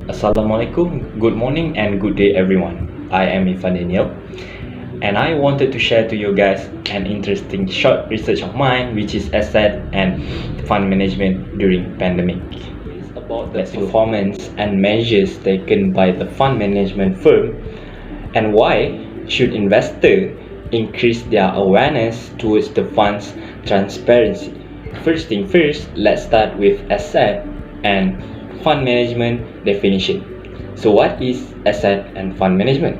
Assalamualaikum, good morning and good day everyone. I am Irfan Danial and I wanted to share to you guys an interesting short research of mine which is asset and fund management during pandemic. It's about the performance and measures taken by the fund management firm and why should investor increase their awareness towards the fund's transparency. First thing first, let's start with asset and fund management definition. So what is asset and fund management?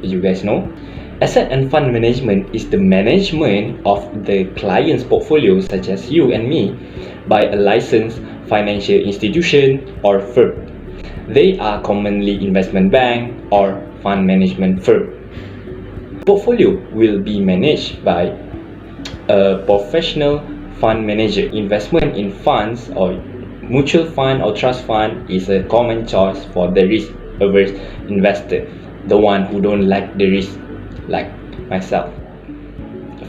You guys know? Asset and fund management is the management of the client's portfolio, such as you and me, by a licensed financial institution or firm. They are commonly investment bank or fund management firm. Portfolio will be managed by a professional fund manager. Investment in funds or mutual fund or trust fund is a common choice for the risk-averse investor, the one who don't like the risk, like myself.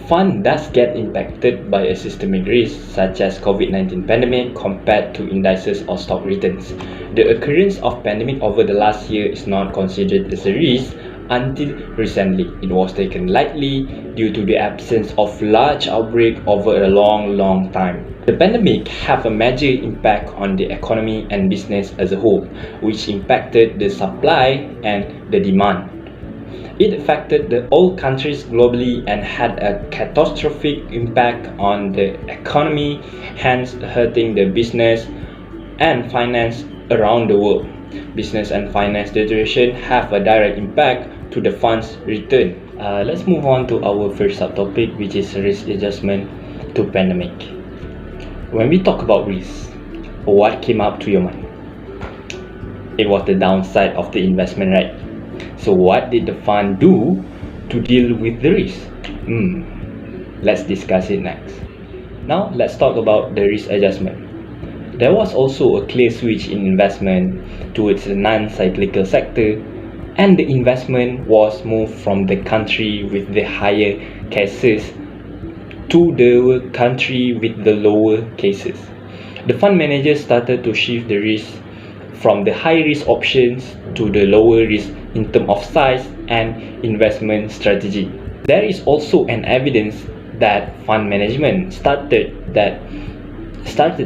Fund does get impacted by a systemic risk such as COVID-19 pandemic compared to indices or stock returns. The occurrence of pandemic over the last year is not considered as a risk until recently. It was taken lightly due to the absence of large outbreak over a long time. The pandemic have a major impact on the economy and business as a whole, which impacted the supply and the demand. It affected all countries globally and had a catastrophic impact on the economy, hence hurting the business and finance around the world. Business and finance deterioration have a direct impact to the fund's return. Let's move on to our first subtopic, which is risk adjustment to pandemic. When we talk about risk, what came up to your mind? It was the downside of the investment, right? So what did the fund do to deal with the risk? Let's discuss it next. Now let's talk about the risk adjustment. There was also a clear switch in investment towards the non-cyclical sector, and the investment was moved from the country with the higher cases to the country with the lower cases. The fund managers started to shift the risk from the high risk options to the lower risk in terms of size and investment strategy. There is also an evidence that fund management started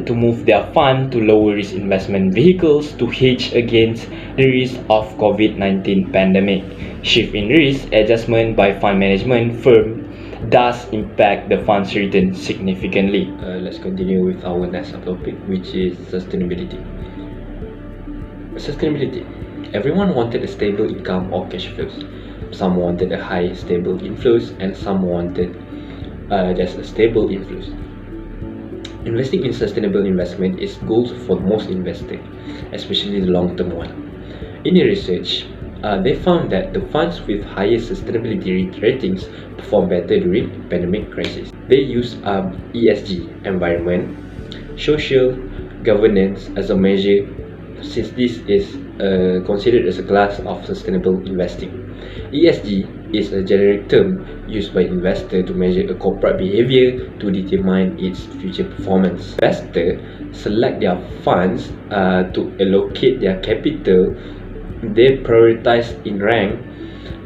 to move their fund to lower risk investment vehicles to hedge against the risk of COVID-19 pandemic. Shift in risk adjustment by fund management firm does impact the fund's return significantly. Let's continue with our next topic, which is sustainability. Sustainability. Everyone wanted a stable income or cash flows. Some wanted a high stable inflows and some wanted just a stable inflows. Investing in sustainable investment is goals for most investors, especially the long-term one. In a research, they found that the funds with higher sustainability ratings perform better during pandemic crisis. They use ESG, environment, social, governance as a measure, since this is considered as a class of sustainable investing. ESG is a generic term used by investors to measure a corporate behavior to determine its future performance. Investors select their funds to allocate their capital. They prioritize in rank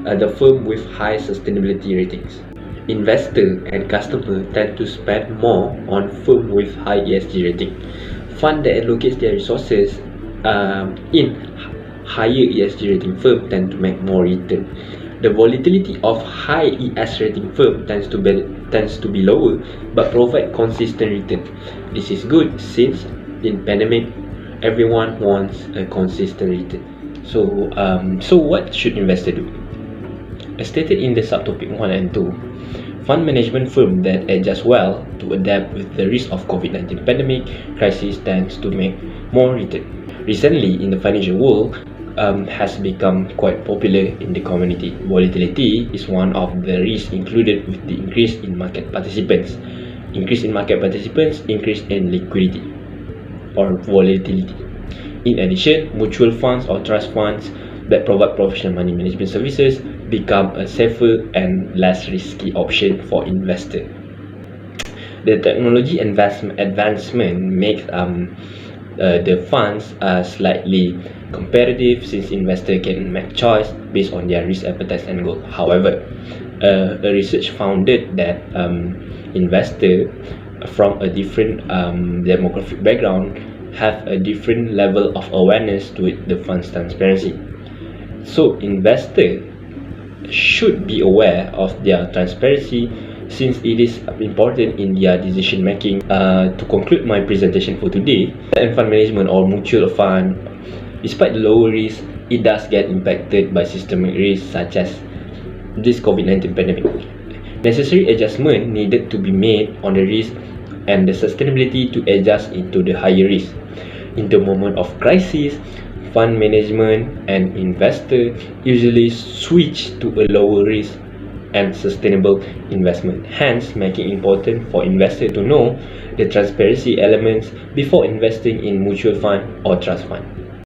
the firm with high sustainability ratings. Investors and customers tend to spend more on firm with high ESG rating. Fund that allocates their resources in higher ESG rating firm tend to make more return. The volatility of high ES rating firm tends to be lower but provide consistent return. This is good since in pandemic everyone wants a consistent return. So what should investor do? As stated in the subtopic 1 and 2, fund management firm that adjust well to adapt with the risk of COVID-19 pandemic crisis tends to make more return. Recently, in the financial world, has become quite popular in the community. Volatility is one of the risks included with the increase in market participants. Increase in market participants, increase in liquidity or volatility. In addition, mutual funds or trust funds that provide professional money management services become a safer and less risky option for investors. The technology advancement makes the funds slightly competitive since investors can make choice based on their risk appetite and goal. However, a research found that investors from a different demographic background have a different level of awareness to the fund's transparency. So investors should be aware of their transparency since it is important in their decision making. To conclude my presentation for today, and fund management or mutual fund, despite the lower risk, it does get impacted by systemic risks such as this COVID-19 pandemic. Necessary adjustment needed to be made on the risk and the sustainability to adjust into the higher risk. In the moment of crisis, fund management and investor usually switch to a lower risk and sustainable investment, hence making it important for investors to know the transparency elements before investing in mutual fund or trust fund.